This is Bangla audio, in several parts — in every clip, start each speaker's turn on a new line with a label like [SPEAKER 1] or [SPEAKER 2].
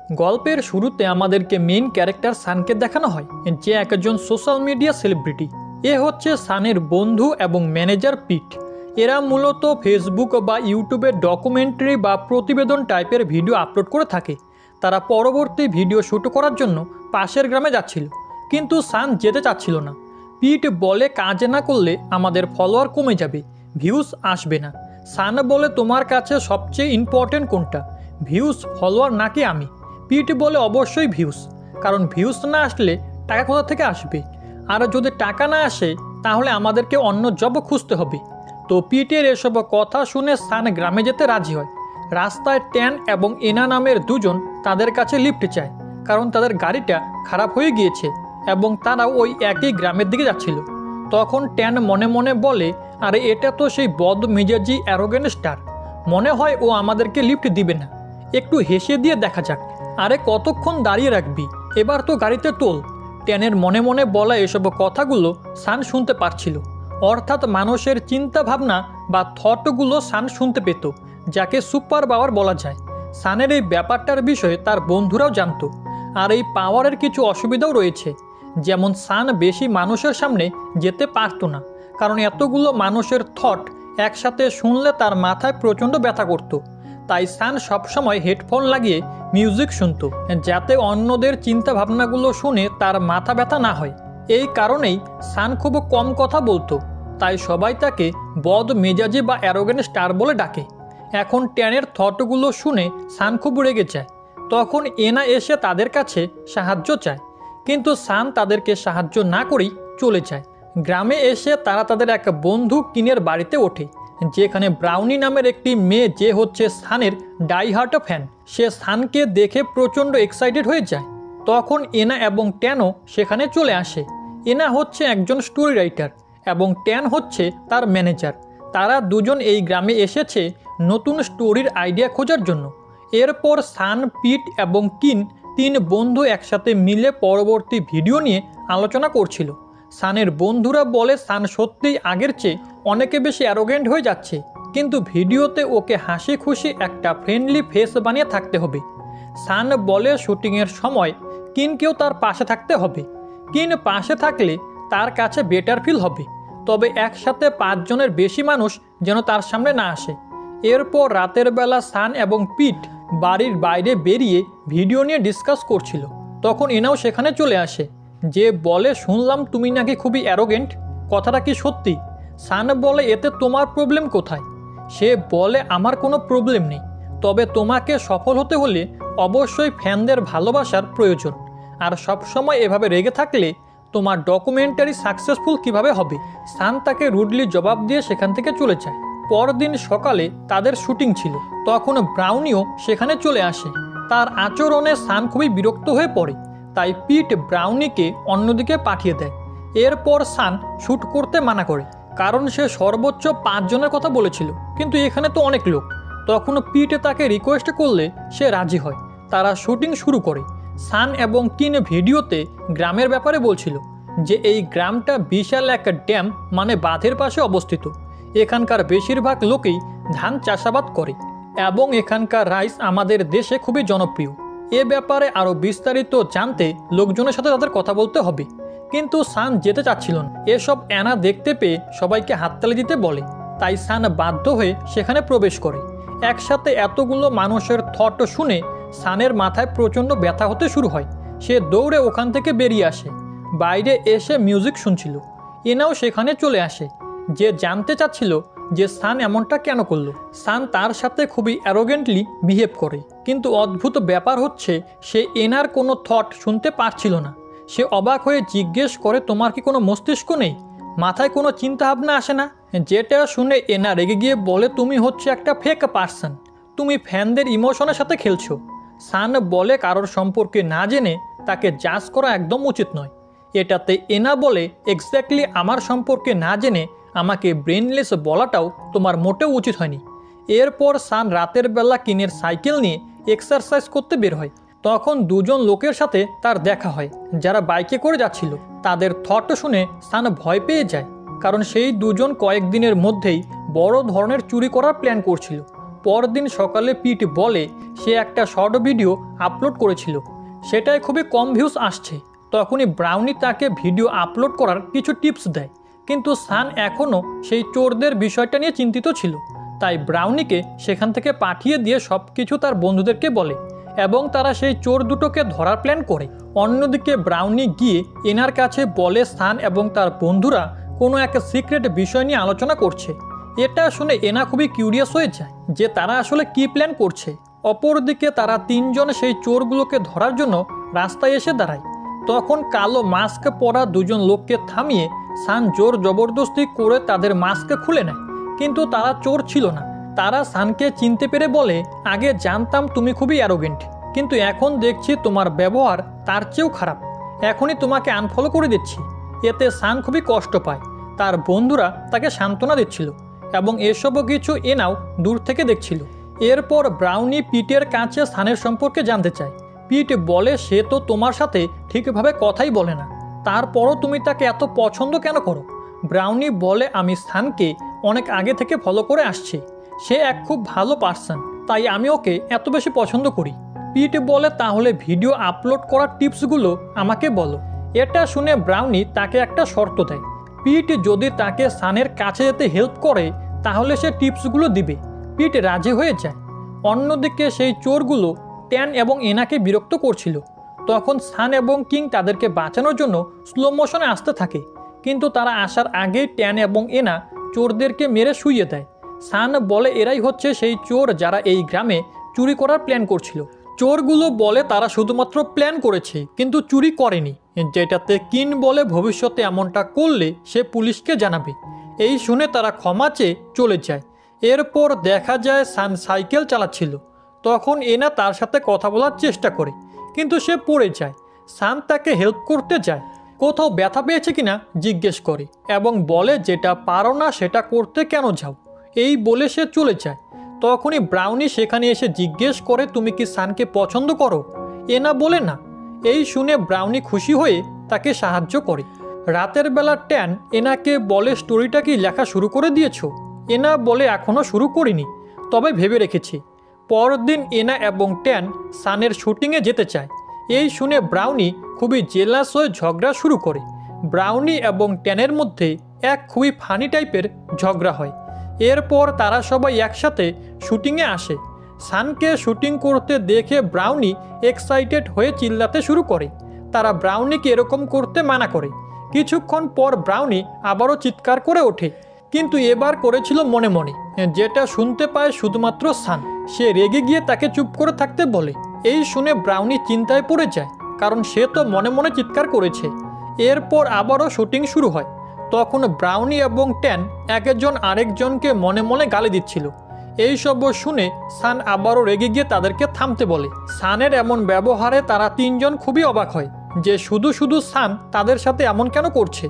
[SPEAKER 1] গল্পের শুরুতে আমাদেরকে মেইন ক্যারেক্টার সানকে দেখানো হয়, যে একজন সোশ্যাল মিডিয়া সেলিব্রিটি। এ হচ্ছে সানের বন্ধু এবং ম্যানেজার পিট। এরা মূলত ফেসবুক বা ইউটিউবে ডকুমেন্টারি বা প্রতিবেদন টাইপের ভিডিও আপলোড করে থাকে। তারা পরবর্তী ভিডিও শ্যুট করার জন্য পাশের গ্রামে যাচ্ছিল, কিন্তু সান যেতে চাচ্ছিল না। পিট বলে কাজ না করলে আমাদের ফলোয়ার কমে যাবে, ভিউজ আসবে না। সান বলে তোমার কাছে সবচেয়ে ইম্পর্টেন্ট কোনটা, ভিউজ, ফলোয়ার নাকি আমি? পিট বলে অবশ্যই ভিউজ, কারণ ভিউজ না আসলে টাকা কোথা থেকে আসবে, আর যদি টাকা না আসে তাহলে আমাদেরকে অন্য জব খুঁজতে হবে। তো পিটের এসব কথা শুনে সান গ্রামে যেতে রাজি হয়। রাস্তায় ট্যান এবং এনা নামের দুজন তাদের কাছে লিফট চায়, কারণ তাদের গাড়িটা খারাপ হয়ে গিয়েছে এবং তারা ওই একই গ্রামের দিকে যাচ্ছিল। তখন ট্যান মনে মনে বলে, আরে এটা তো সেই বদ মেজাজি অ্যারোগেন্ট স্টার, মনে হয় ও আমাদেরকে লিফট দিবে না, একটু হেসে দিয়ে দেখা যাক। আরে কতক্ষণ দাঁড়িয়ে রাখবি, এবার তো গাড়িতে তোল। ট্যানের মনে মনে বলা এসব কথাগুলো সান শুনতে পারছিল, অর্থাৎ মানুষের চিন্তা ভাবনা বা থটগুলো সান শুনতে পেত, যাকে সুপার পাওয়ার বলা যায়। সানের এই ব্যাপারটার বিষয়ে তার বন্ধুরাও জানতো। আর এই পাওয়ারের কিছু অসুবিধাও রয়েছে, যেমন সান বেশি মানুষের সামনে যেতে পারতো না, কারণ এতগুলো মানুষের থট একসাথে শুনলে তার মাথায় প্রচণ্ড ব্যথা করতো। তাই সান সবসময় হেডফোন লাগিয়ে মিউজিক শুনতো, যাতে অন্যদের চিন্তা ভাবনাগুলো শুনে তার মাথা ব্যথা না হয়। এই কারণেই সান খুব কম কথা বলতো, তাই সবাই তাকে বদ মেজাজি বা অ্যারোগেন্ট স্টার বলে ডাকে। এখন ট্যানের থটগুলো শুনে সান খুব রেগে যায়। তখন এনা এসে তাদের কাছে সাহায্য চায়, কিন্তু সান তাদেরকে সাহায্য না করেই চলে যায়। গ্রামে এসে তারা তাদের এক বন্ধু কিনের বাড়িতে ওঠে, যেখানে ব্রাউনি নামের একটি মেয়ে, যে হচ্ছে সানের ডাইহার্ট ফ্যান। সে সানকে দেখে প্রচণ্ড এক্সাইটেড হয়ে যায়। তখন এনা এবং ট্যানও সেখানে চলে আসে। এনা হচ্ছে একজন স্টোরি রাইটার এবং ট্যান হচ্ছে তার ম্যানেজার। তারা দুজন এই গ্রামে এসেছে নতুন স্টোরির আইডিয়া খোঁজার জন্য। এরপর সান, পিট এবং কিন তিন বন্ধু একসাথে মিলে পরবর্তী ভিডিও নিয়ে আলোচনা করছিল। সানের বন্ধুরা বলে সান সত্যিই আগের চেয়ে অনেকে বেশি অ্যারোগেন্ট হয়ে যাচ্ছে, কিন্তু ভিডিওতে ওকে হাসি খুশি একটা ফ্রেন্ডলি ফেস বানিয়ে থাকতে হবে। সান বলে শুটিংয়ের সময় কিনকেও তার পাশে থাকতে হবে। কিন পাশে থাকলে তার কাছে বেটার ফিল হবে, তবে একসাথে 5 জনের বেশি মানুষ যেন তার সামনে না আসে। এরপর রাতের বেলা সান এবং পিট বাড়ির বাইরে বেরিয়ে ভিডিও নিয়ে ডিসকাস করছিল। তখন এনাও সেখানে চলে আসে, যে বলে শুনলাম তুমি নাকি খুবই অ্যারোগেন্ট, কথাটা কি সত্যি? সান বলে এতে তোমার প্রবলেম কোথায়? সে বলে আমার কোনো প্রবলেম নেই, তবে তোমাকে সফল হতে হলে অবশ্যই ফ্যানদের ভালোবাসার প্রয়োজন, আর সবসময় এভাবে রেগে থাকলে তোমার ডকুমেন্টারি সাকসেসফুল কিভাবে হবে? সান তাকে রুডলি জবাব দিয়ে সেখান থেকে চলে যায়। পরদিন সকালে তাদের শুটিং ছিল। তখন ব্রাউনিও সেখানে চলে আসে। তার আচরণে সান খুবই বিরক্ত হয়ে পড়ে, তাই পিট ব্রাউনিকে অন্যদিকে পাঠিয়ে দেয়। এরপর সান শ্যুট করতে মানা করে, কারণ সে সর্বোচ্চ 5 জনের কথা বলেছিল, কিন্তু এখানে তো অনেক লোক। তখন পিট তাকে রিকোয়েস্ট করলে সে রাজি হয়। তারা শুটিং শুরু করে। সান এবং কিন ভিডিওতে গ্রামের ব্যাপারে বলছিল, যে এই গ্রামটা বিশাল এক ড্যাম মানে বাঁধের পাশে অবস্থিত। এখানকার বেশিরভাগ লোকেই ধান চাষাবাদ করে এবং এখানকার রাইস আমাদের দেশে খুবই জনপ্রিয়। এ ব্যাপারে আরও বিস্তারিত জানতে লোকজনের সাথে তাদের কথা বলতে হবে, কিন্তু সান যেতে চাচ্ছিল না। এসব অ্যানা দেখতে পেয়ে সবাইকে হাততালি দিতে বলে, তাই সান বাধ্য হয়ে সেখানে প্রবেশ করে। একসাথে এতগুলো মানুষের থট শুনে সানের মাথায় প্রচণ্ড ব্যথা হতে শুরু হয়। সে দৌড়ে ওখান থেকে বেরিয়ে আসে। বাইরে এসে মিউজিক শুনছিল। এনাও সেখানে চলে আসে, যে জানতে চাচ্ছিল যে সান এমনটা কেন করলো। সান তার সাথে খুবই অ্যারোগেন্টলি বিহেভ করে, কিন্তু অদ্ভুত ব্যাপার হচ্ছে সে এনার কোনো থট শুনতে পারছিল না। সে অবাক হয়ে জিজ্ঞেস করে, তোমার কি কোনো মস্তিষ্ক নেই, মাথায় কোনো চিন্তা ভাবনা আসে না? যেটা শুনে এনা রেগে গিয়ে বলে, তুমি হচ্ছে একটা ফেক পার্সন, তুমি ফ্যানদের ইমোশনের সাথে খেলছো। সান বলে কারোর সম্পর্কে না জেনে তাকে জাজ করা একদম উচিত নয়। এটাতে এনা বলে, এক্স্যাক্টলি আমার সম্পর্কে না জেনে আমাকে ব্রেনলেস বলাটাও তোমার মোটেও উচিত হয়নি। এরপর সান রাতের বেলা কিনের সাইকেল নিয়ে এক্সারসাইজ করতে বের হয়। তখন দুজন লোকের সাথে তার দেখা হয়, যারা বাইকে করে যাচ্ছিল। তাদের থট শুনে সান ভয় পেয়ে যায়, কারণ সেই দুজন কয়েকদিনের মধ্যেই বড় ধরনের চুরি করার প্ল্যান করছিল। পরদিন সকালে পিট বলে সে একটা শর্ট ভিডিও আপলোড করেছিল, সেটাই খুবই কম ভিউজ আসছে। তখনই ব্রাউনি তাকে ভিডিও আপলোড করার কিছু টিপস দেয়, কিন্তু সান এখনও সেই চোরদের বিষয়টা নিয়ে চিন্তিত ছিল। তাই ব্রাউনিকে সেখান থেকে পাঠিয়ে দিয়ে সব কিছু তার বন্ধুদেরকে বলে এবং তারা সেই চোর দুটোকে ধরার প্ল্যান করে। অন্যদিকে ব্রাউনি গিয়ে এনার কাছে বলে সান এবং তার বন্ধুরা কোনো এক সিক্রেট বিষয় নিয়ে আলোচনা করছে। এটা শুনে এনা খুবই কিউরিয়াস হয়ে যায় যে তারা আসলে কি প্ল্যান করছে। অপরদিকে তারা তিনজন সেই চোরগুলোকে ধরার জন্য রাস্তায় এসে দাঁড়ায়। তখন কালো মাস্ক পরা দুজন লোককে থামিয়ে সান জোর জবরদস্তি করে তাদের মাস্ক খুলে নেয়, কিন্তু তারা চোর ছিল না। তারা সানকে চিনতে পেরে বলে, আগে জানতাম তুমি খুবই অ্যারোগেন্ট, কিন্তু এখন দেখছি তোমার ব্যবহার তার চেয়েও খারাপ, এখনই তোমাকে আনফলো করে দিচ্ছি। এতে সান খুবই কষ্ট পায়। তার বন্ধুরা তাকে সান্ত্বনা দিচ্ছিল এবং এসবও কিছু এনাও দূর থেকে দেখছিল। এরপর ব্রাউনি পিটের কাছে সানের সম্পর্কে জানতে চায়। পিট বলে সে তো তোমার সাথে ঠিকভাবে কথাই বলে না, তারপরও তুমি তাকে এত পছন্দ কেন করো? ব্রাউনি বলে আমি সানকে অনেক আগে থেকে ফলো করে আসছি, সে এক খুব ভালো পার্সন, তাই আমি ওকে এত বেশি পছন্দ করি। পিট বলে তাহলে ভিডিও আপলোড করার টিপসগুলো আমাকে বলো। এটা শুনে ব্রাউনি তাকে একটা শর্ত দেয়, পিট যদি তাকে সানের কাছে যেতে হেল্প করে তাহলে সে টিপসগুলো দিবে। পিট রাজি হয়ে যায়। অন্যদিকে সেই চোরগুলো ট্যান এবং এনাকে বিরক্ত করছিল। তখন সান এবং কিং তাদেরকে বাঁচানোর জন্য স্লো মোশনে আসতে থাকে, কিন্তু তারা আসার আগেই ট্যান এবং এনা চোরদেরকে মেরে শুইয়ে দেয়। সান বলে এরাই হচ্ছে সেই চোর যারা এই গ্রামে চুরি করার প্ল্যান করছিল। চোরগুলো বলে তারা শুধুমাত্র প্ল্যান করেছে কিন্তু চুরি করেনি, যেটাতে কিন বলে ভবিষ্যতে এমনটা করলে সে পুলিশকে জানাবে। এই শুনে তারা ক্ষমা চেয়ে চলে যায়। এরপর দেখা যায় সান সাইকেল চালাচ্ছিল। তখন এনা তার সাথে কথা বলার চেষ্টা করে, কিন্তু সে পড়ে যায়। সান তাকে হেল্প করতে যায়, কোথাও ব্যথা পেয়েছে কিনা জিজ্ঞেস করে এবং বলে যেটা পারো না সেটা করতে কেন যাও, এই বলে সে চলে যায়। তখনই ব্রাউনি সেখানে এসে জিজ্ঞেস করে তুমি কি সানকে পছন্দ করো? এনা বলে না। এই শুনে ব্রাউনি খুশি হয়ে তাকে সাহায্য করে। রাতের বেলা ট্যান এনাকে বলে স্টোরিটা কি লেখা শুরু করে দিয়েছো? এনা বলে এখনও শুরু করিনি, তবে ভেবে রেখেছি। পরের দিন এনা এবং ট্যান সানের শুটিংয়ে যেতে চায়। এই শুনে ব্রাউনি খুবই জেলাস হয়ে ঝগড়া শুরু করে। ব্রাউনি এবং ট্যানের মধ্যে এক খুবই ফানি টাইপের ঝগড়া হয়। এরপর তারা সবাই একসাথে শুটিংয়ে আসে। সানকে শুটিং করতে দেখে ব্রাউনি এক্সাইটেড হয়ে চিল্লাতে শুরু করে। তারা ব্রাউনিকে এরকম করতে মানা করে। কিছুক্ষণ পর ব্রাউনি আবারও চিৎকার করে ওঠে, কিন্তু এবার করেছিল মনে মনে, যেটা শুনতে পায় শুধুমাত্র সান। সে রেগে গিয়ে তাকে চুপ করে থাকতে বলে। এই শুনে ব্রাউনি চিন্তায় পড়ে যায়, কারণ সে তো মনে মনে চিৎকার করেছে। এরপর আবারও শুটিং শুরু হয়। তখন ব্রাউনি এবং ট্যান একজন আরেকজনকে মনে মনে গালি দিচ্ছিল। এই সব শুনে সান আবারও রেগে গিয়ে তাদেরকে থামতে বলে। সানের এমন ব্যবহারে তারা তিনজন খুবই অবাক হয় যে শুধু শুধু সান তাদের সাথে এমন কেন করছে।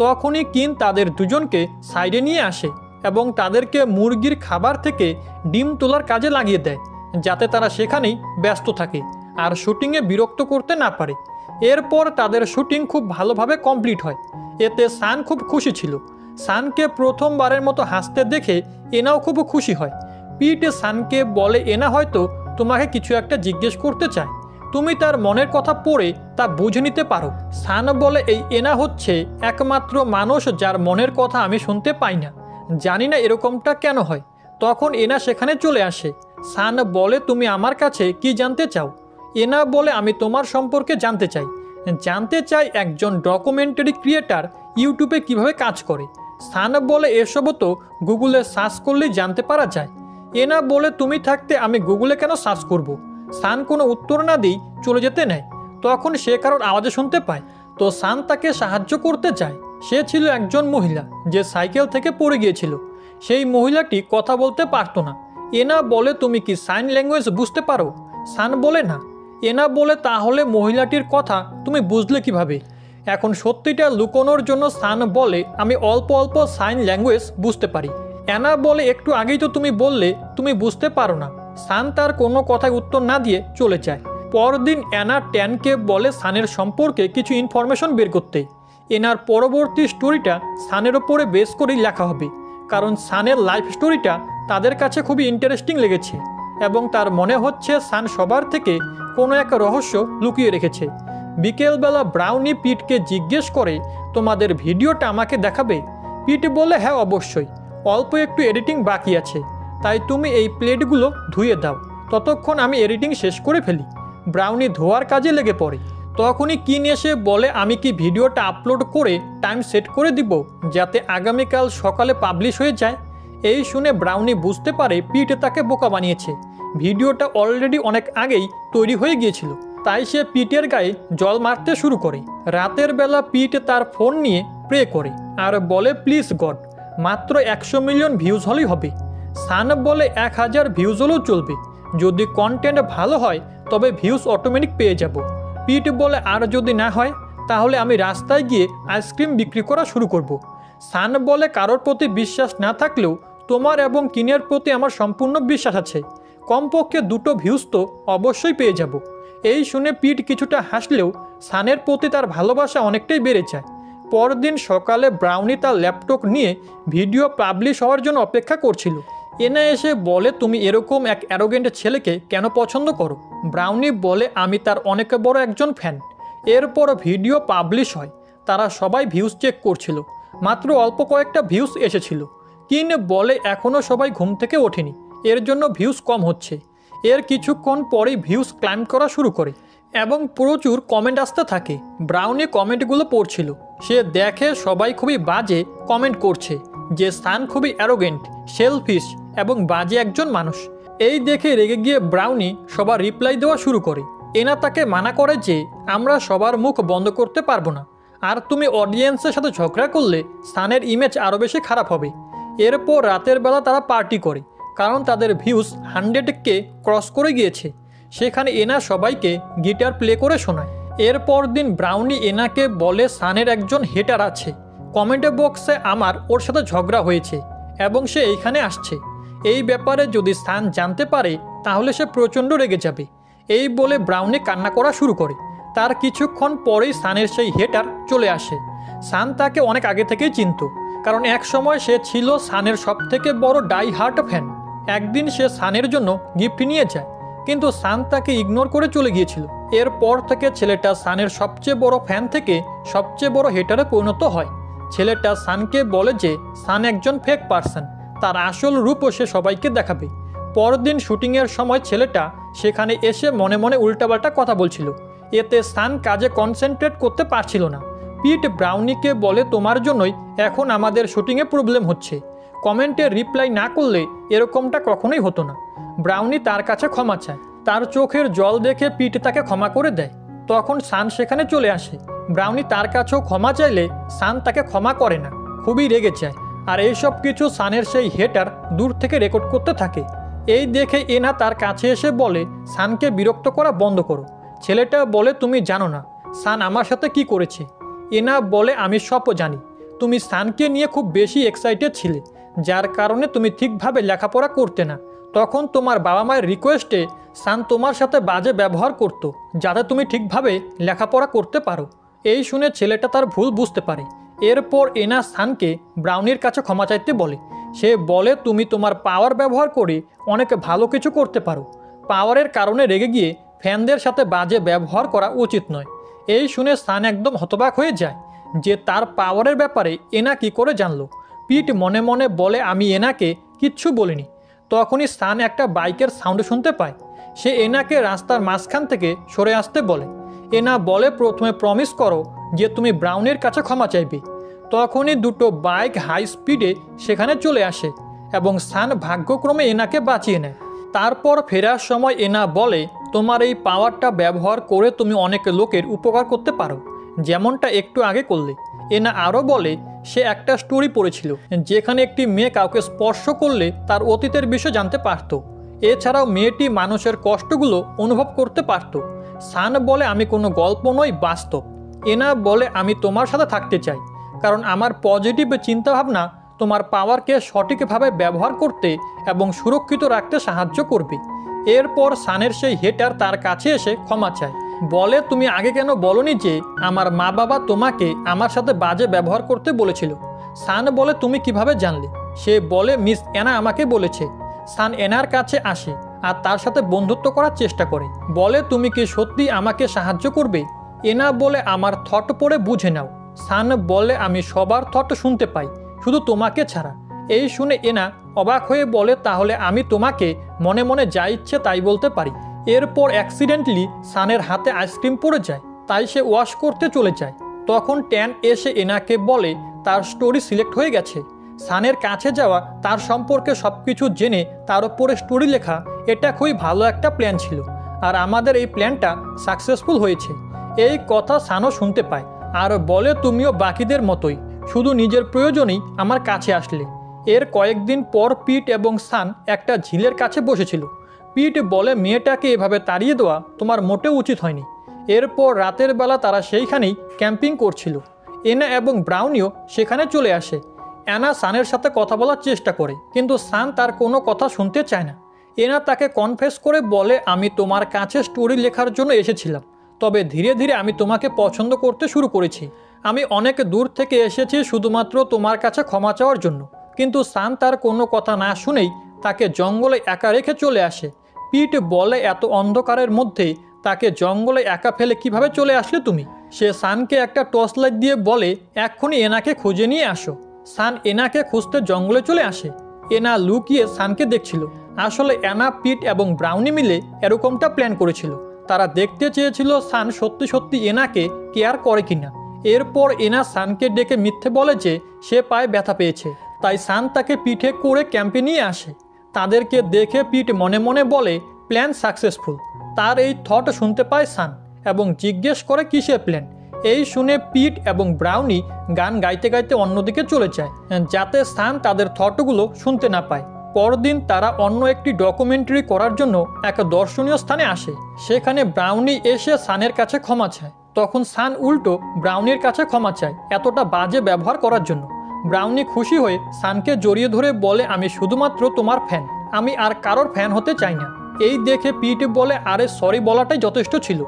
[SPEAKER 1] তখনই কিন তাদের দুজনকে সাইডে নিয়ে আসে এবং তাদেরকে মুরগির খাবার থেকে ডিম তোলার কাজে লাগিয়ে দেয়, যাতে তারা সেখানেই ব্যস্ত থাকে আর শুটিংয়ে বিরক্ত করতে না পারে। এরপর তাদের শুটিং খুব ভালোভাবে কমপ্লিট হয়। এতে সান খুব খুশি ছিল। সানকে প্রথমবারের মতো হাসতে দেখে এনাও খুব খুশি হয়। পিট সানকে বলে এনা হয়তো তোমাকে কিছু একটা জিজ্ঞেস করতে চায়, তুমি তার মনের কথা পড়ে তা বুঝে নিতে পারো। সান বলে এই এনা হচ্ছে একমাত্র মানুষ যার মনের কথা আমি শুনতে পাই না, জানি না এরকমটা কেন হয়। তখন এনা সেখানে চলে আসে। সান বলে তুমি আমার কাছে কি জানতে চাও? এনা বলে আমি তোমার সম্পর্কে জানতে চাই একজন ডকুমেন্টারি ক্রিয়েটার ইউটিউবে কিভাবে কাজ করে। সান বলে এসবও তো গুগলে সার্চ করলেই জানতে পারা যায়। এনা বলে তুমি থাকতে আমি গুগলে কেন সার্চ করব? সান কোনো উত্তর না দিই চলে যেতে নেয়। তখন সে কারোর আওয়াজে শুনতে পায়, তো সান তাকে সাহায্য করতে যায়। সে ছিল একজন মহিলা যে সাইকেল থেকে পড়ে গিয়েছিল। সেই মহিলাটি কথা বলতে পারতো না। এনা বলে তুমি কি সাইন ল্যাঙ্গুয়েজ বুঝতে পারো? সান বলে না। এনা বলে তাহলে মহিলাটির কথা তুমি বুঝলে কিভাবে? এখন সত্যিটা লুকোনোর জন্য সান বলে আমি অল্প অল্প সাইন ল্যাঙ্গুয়েজ বুঝতে পারি। এনা বলে একটু আগেই তো তুমি বললে তুমি বুঝতে পারো না। সান তার কোনো কথায় উত্তর না দিয়ে চলে যায়। পরদিন এনা ট্যানকে বলে সানের সম্পর্কে কিছু ইনফরমেশন বের করতে। এনার পরবর্তী স্টোরিটা সানের ওপরে বেস করেই লেখা হবে, কারণ সানের লাইফ স্টোরিটা তাদের কাছে খুবই ইন্টারেস্টিং লেগেছে এবং তার মনে হচ্ছে সান সবার থেকে কোনো এক রহস্য লুকিয়ে রেখেছে। বিকেলবেলা ব্রাউনি পিটকে জিজ্ঞেস করে, তোমাদের ভিডিওটা আমাকে দেখাবে? পিট বলে, হ্যাঁ অবশ্যই, অল্প একটু এডিটিং বাকি আছে, তাই তুমি এই প্লেটগুলো ধুয়ে দাও, ততক্ষণ আমি এডিটিং শেষ করে ফেলি। ব্রাউনি ধোয়ার কাজে লেগে পড়ে। তখনই কিন এসে বলে, আমি কি ভিডিওটা আপলোড করে টাইম সেট করে দিব যাতে আগামীকাল সকালে পাবলিশ হয়ে যায়? এই শুনে ব্রাউনি বুঝতে পারে পিট তাকে বোকা বানিয়েছে। ভিডিওটা অলরেডি অনেক আগেই তৈরি হয়ে গিয়েছিল, তাই সে পিটের গায়ে জল মারতে শুরু করে। রাতের বেলা পিট তার ফোন নিয়ে প্রে করে আর বলে, প্লিজ গড, মাত্র 100 মিলিয়ন ভিউজ হলেই হবে। সান বলে 1000 ভিউজ হলেও চলবে, যদি কন্টেন্ট ভালো হয় তবে ভিউজ অটোমেটিক পেয়ে যাব। পিট বলে, আর যদি না হয় তাহলে আমি রাস্তায় গিয়ে আইসক্রিম বিক্রি করা শুরু করব। সান বলে, কারোর প্রতি বিশ্বাস না থাকলেও তোমার এবং কিনের প্রতি আমার সম্পূর্ণ বিশ্বাস আছে, কমপক্ষে 2টো ভিউজ তো অবশ্যই পেয়ে যাব। এই শুনে পিট কিছুটা হাসলেও সানের প্রতি তার ভালোবাসা অনেকটাই বেড়ে যায়। পরদিন সকালে ব্রাউনি তার ল্যাপটপ নিয়ে ভিডিও পাবলিশ হওয়ার জন্য অপেক্ষা করছিল। এনা এসে বলে, তুমি এরকম এক অ্যারোগেন্ট ছেলেকে কেন পছন্দ করো? ব্রাউনি বলে, আমি তার অনেক বড় একজন ফ্যান। এরপর ভিডিও পাবলিশ হয়। তারা সবাই ভিউজ চেক করছিল, মাত্র অল্প কয়েকটা ভিউজ এসেছিল। কিন বলে, এখনও সবাই ঘুম থেকে ওঠেনি, এর জন্য ভিউজ কম হচ্ছে। এর কিছুক্ষণ পরেই ভিউজ ক্লাইম্ব করা শুরু করে এবং প্রচুর কমেন্ট আসতে থাকে। ব্রাউনি কমেন্টগুলো পড়ছিল। সে দেখে সবাই খুবই বাজে কমেন্ট করছে, যে সান খুবই অ্যারোগেন্ট, সেলফিশ এবং বাজে একজন মানুষ। এই দেখে রেগে গিয়ে ব্রাউনি সবার রিপ্লাই দেওয়া শুরু করে। এনা তাকে মানা করে যে আমরা সবার মুখ বন্ধ করতে পারবো না, আর তুমি অডিয়েন্সের সাথে ঝগড়া করলে সানের ইমেজ আরও বেশি খারাপ হবে। এরপর রাতের বেলা তারা পার্টি করে, কারণ তাদের ভিউজ 100K ক্রস করে গিয়েছে। সেখানে এনা সবাইকে গিটার প্লে করে শোনায়। এরপর দিন ব্রাউনি এনাকে বলে, সানের একজন হেটার আছে, কমেন্ট বক্সে আমার ওর সাথে ঝগড়া হয়েছে এবং সে এইখানে আসছে। এই ব্যাপারে যদি সান জানতে পারে তাহলে সে প্রচণ্ড রেগে যাবে। এই বলে ব্রাউনি কান্না করা শুরু করে। তার কিছুক্ষণ পরেই সানের সেই হেটার চলে আসে। সান তাকে অনেক আগে থেকেই চিনত, কারণ এক সময় সে ছিল সানের সবথেকে বড় ডাই হার্ট ফ্যান। একদিন সে সানের জন্য গিফট নিয়ে যায়, কিন্তু সান তাকে ইগনোর করে চলে গিয়েছিল। এরপর থেকে ছেলেটা সানের সবচেয়ে বড় ফ্যান থেকে সবচেয়ে বড় হেটারে পরিণত হয়। ছেলেটা সানকে বলে যে সান একজন ফেক পার্সন, তার আসল রূপও সে সবাইকে দেখাবে। পরদিন শুটিংয়ের সময় ছেলেটা সেখানে এসে মনে মনে উল্টাপাল্টা কথা বলছিল, এতে সান কাজে কনসেন্ট্রেট করতে পারছিল না। পিট ব্রাউনিকে বলে, তোমার জন্যই এখন আমাদের শুটিংয়ে প্রবলেম হচ্ছে, কমেন্টে রিপ্লাই না করলে এরকমটা কখনোই হতো না। ব্রাউনি তার কাছে ক্ষমা চায়। তার চোখের জল দেখে পিট তাকে ক্ষমা করে দেয়। তখন সান সেখানে চলে আসে। ব্রাউনি তার কাছেও ক্ষমা চাইলে সান তাকে ক্ষমা করে না, খুবই রেগে যায়। আর এইসব কিছু সানের সেই হেটার দূর থেকে রেকর্ড করতে থাকে। এই দেখে এনা তার কাছে এসে বলে, সানকে বিরক্ত করা বন্ধ করো। ছেলেটা বলে, তুমি জানো না সান আমার সাথে কি করেছে। এনা বলে, আমি সব জানি, তুমি সানকে নিয়ে খুব বেশি এক্সাইটেড ছিলে, যার কারণে তুমি ঠিকভাবে লেখাপড়া করতে না। তখন তোমার বাবা মায়ের রিকোয়েস্টে সান তোমার সাথে বাজে ব্যবহার করতো, যাতে তুমি ঠিকভাবে লেখাপড়া করতে পারো। এই শুনে ছেলেটা তার ভুল বুঝতে পারে। এরপর এনা সানকে ব্রাউনির কাছে ক্ষমা চাইতে বলে। সে বলে, তুমি তোমার পাওয়ার ব্যবহার করে অনেক ভালো কিছু করতে পারো, পাওয়ারের কারণে রেগে গিয়ে ফ্যানদের সাথে বাজে ব্যবহার করা উচিত নয়। এই শুনে সান একদম হতবাক হয়ে যায় যে তার পাওয়ারের ব্যাপারে এনা কি করে জানলো। পিট মনে মনে বলে, আমি এনাকে কিচ্ছু বলিনি। তখনই সান একটা বাইকের সাউন্ড শুনতে পায়। সে এনাকে রাস্তার মাঝখান থেকে সরে আসতে বলে। এনা বলে, প্রথমে প্রমিস করো যে তুমি ব্রাউনের কাছে ক্ষমা চাইবে। তখনই দুটো বাইক হাই স্পিডে সেখানে চলে আসে এবং সান ভাগ্যক্রমে এনাকে বাঁচিয়ে নেয়। তারপর ফেরার সময় এনা বলে, তোমার এই পাওয়ারটা ব্যবহার করে তুমি অনেক লোকের উপকার করতে পারো, যেমনটা একটু আগে করলে। এনা আরও বলে, সে একটা স্টোরি পড়েছিল যেখানে একটি মেয়ে কাউকে স্পর্শ করলে তার অতীতের বিষয় জানতে পারত। এছাড়াও মেয়েটি মানুষের কষ্টগুলো অনুভব করতে পারত। সান বলে, আমি কোনো গল্প নই, বাস্তব। এনা বলে, আমি তোমার সাথে থাকতে চাই, কারণ আমার পজিটিভ চিন্তাভাবনা তোমার পাওয়ারকে সঠিকভাবে ব্যবহার করতে এবং সুরক্ষিত রাখতে সাহায্য করবে। এরপর সানের সেই হেটার তার কাছে এসে ক্ষমা চায়, বলে, তুমি আগে কেন বলনি যে আমার মা বাবা তোমাকে আমার সাথে বাজে ব্যবহার করতে বলেছিল। সান বলে, তুমি কিভাবে জানলে? সে বলে মিস অ্যানা আমাকে বলেছে। সান এনার কাছে আসে আর তার সাথে বন্ধুত্ব করার চেষ্টা করে, বলে তুমি কি সত্যি আমাকে সাহায্য করবে? এনা বলে আমার থট পড়ে বুঝে নাও। সান বলে আমি সবার থট শুনতে পাই, শুধু তোমাকে ছাড়া। এই শুনে এনা অবাক হয়ে বলে তাহলে আমি তোমাকে মনে মনে যা ইচ্ছে তাই বলতে পারি। এরপর অ্যাক্সিডেন্টলি সানের হাতে আইসক্রিম পড়ে যায়, তাই সে ওয়াশ করতে চলে যায়। তখন ট্যান এসে এনাকে বলে তার স্টোরি সিলেক্ট হয়ে গেছে। সানের কাছে যাওয়া, তার সম্পর্কে সব কিছু জেনে তার উপরে স্টোরি লেখা, এটা খুবই ভালো একটা প্ল্যান ছিল, আর আমাদের এই প্ল্যানটা সাকসেসফুল হয়েছে। এই কথা সানও শুনতে পায় আর বলে তুমিও বাকিদের মতোই শুধু নিজের প্রয়োজনেই আমার কাছে আসলে। এর কয়েকদিন পর পিট এবং সান একটা ঝিলের কাছে বসেছিল। পিট বলে মেয়েটাকে এভাবে তাড়িয়ে দেওয়া তোমার মোটেও উচিত হয়নি। এরপর রাতের বেলা তারা সেইখানেই ক্যাম্পিং করছিল। এনা এবং ব্রাউনিও সেখানে চলে আসে। অ্যানা সানের সাথে কথা বলার চেষ্টা করে, কিন্তু সান তার কোনো কথা শুনতে চায় না। এনা তাকে কনফেস করে বলে আমি তোমার কাছে স্টোরি লেখার জন্য এসেছিলাম, তবে ধীরে ধীরে আমি তোমাকে পছন্দ করতে শুরু করেছি। আমি অনেক দূর থেকে এসেছি শুধুমাত্র তোমার কাছে ক্ষমা চাওয়ার জন্য। কিন্তু সান তার কোনো কথা না শুনেই তাকে জঙ্গলে একা রেখে চলে আসে। পিট বলে এত অন্ধকারের মধ্যে তাকে জঙ্গলে একা ফেলে কিভাবে চলে আসলে তুমি? সে সানকে একটা টর্চ লাইট দিয়ে বলে এক্ষুনি এনাকে খুঁজে নিয়ে আসো। সান এনাকে খুঁজতে জঙ্গলে চলে আসে। এনা লুকিয়ে সানকে দেখছিল। আসলে অ্যানা, পিট এবং ব্রাউনি মিলে এরকমটা প্ল্যান করেছিল। তারা দেখতে চেয়েছিল সান সত্যি সত্যি এনাকে কেয়ার করে কিনা। এরপর এনা সানকে ডেকে মিথ্যে বলে যে সে পায়ে ব্যথা পেয়েছে, তাই সান তাকে পিঠে করে ক্যাম্পে নিয়ে আসে। তাদেরকে দেখে পিট মনে মনে বলে প্ল্যান সাকসেসফুল। তার এই থট শুনতে পায় সান এবং জিজ্ঞেস করে কিসের প্ল্যান। এই শুনে পিট এবং ব্রাউনি গান গাইতে গাইতে অন্যদিকে চলে যায়, যাতে সান তাদের থটগুলো শুনতে না পায়। পরদিন তারা অন্য একটি ডকুমেন্টারি করার জন্য এক দর্শনীয় স্থানে আসে। সেখানে ব্রাউনি এসে সানের কাছে ক্ষমা চায়। তখন সান উল্টো ব্রাউনির কাছে ক্ষমা চায় এতটা বাজে ব্যবহার করার জন্য। ব্রাউনি খুশি হয়ে সানকে জড়িয়ে ধরে বলে আমি শুধুমাত্র তোমার ফ্যান, আমি আর কারোর ফ্যান হতে চাই না। এই দেখে পিট বলে আরে সরি বলাটাই যথেষ্ট ছিল,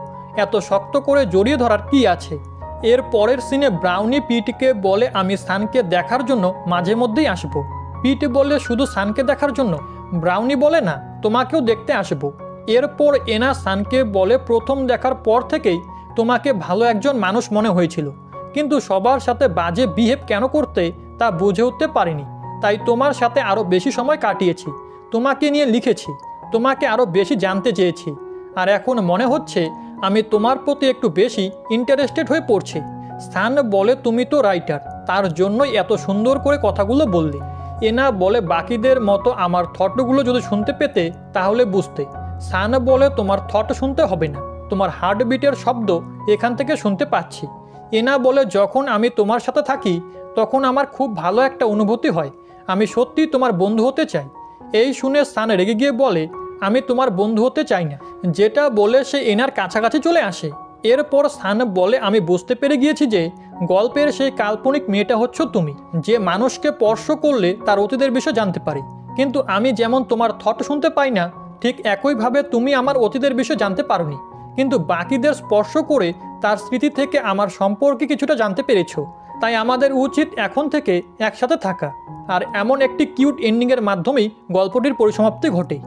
[SPEAKER 1] এত শক্ত করে জড়িয়ে ধরার কি আছে। এর পরের সিনে ব্রাউনি পিটকে বলে আমি সানকে দেখার জন্য মাঝে মধ্যেই আসবো। পিট বলে শুধু সানকে দেখার জন্য? ব্রাউনি বলে না, তোমাকেও দেখতে আসবো। এরপর এনা সানকে বলে প্রথম দেখার পর থেকেই তোমাকে ভালো একজন মানুষ মনে হয়েছিল, কিন্তু সবার সাথে বাজে বিহেভ কেন করতে তা বুঝে উঠতে পারিনি, তাই তোমার সাথে আরও বেশি সময় কাটিয়েছি, তোমাকে নিয়ে লিখেছি, তোমাকে আরও বেশি জানতে চেয়েছি, আর এখন মনে হচ্ছে আমি তোমার প্রতি একটু বেশি ইন্টারেস্টেড হয়ে পড়ছি। সান বলে তুমি তো রাইটার, তার জন্যই এত সুন্দর করে কথাগুলো বললি। এনা বলে বাকিদের মতো আমার থটগুলো যদি শুনতে পেতে তাহলে বুঝতে। সান বলে তোমার থট শুনতে হবে না, তোমার হার্টবিটের শব্দ এখান থেকে শুনতে পাচ্ছি। এনা বলে যখন আমি তোমার সাথে থাকি তখন আমার খুব ভালো একটা অনুভূতি হয়, আমি সত্যিই তোমার বন্ধু হতে চাই। এই শুনে সান রেগে গিয়ে বলে আমি তোমার বন্ধু হতে চাই না, যেটা বলে সে এনার কাছাকাছি চলে আসে। এরপর সান বলে আমি বুঝতে পেরে গিয়েছি যে গল্পের সেই কাল্পনিক মেয়েটা হচ্ছ তুমি, যে মানুষকে স্পর্শ করলে তার অতীতের বিষয় জানতে পারে, কিন্তু আমি যেমন তোমার থট শুনতে পাই না, ঠিক একইভাবে তুমি আমার অতীতের বিষয় জানতে পারোনি, কিন্তু বাকিদের স্পর্শ করে তার স্মৃতি থেকে আমার সম্পর্কে কিছুটা জানতে পেরেছো। তাই আমাদের উচিত এখন থেকে একসাথে থাকা। আর এমন একটি কিউট এন্ডিংয়ের মাধ্যমেই গল্পটির পরিসমাপ্তি ঘটে।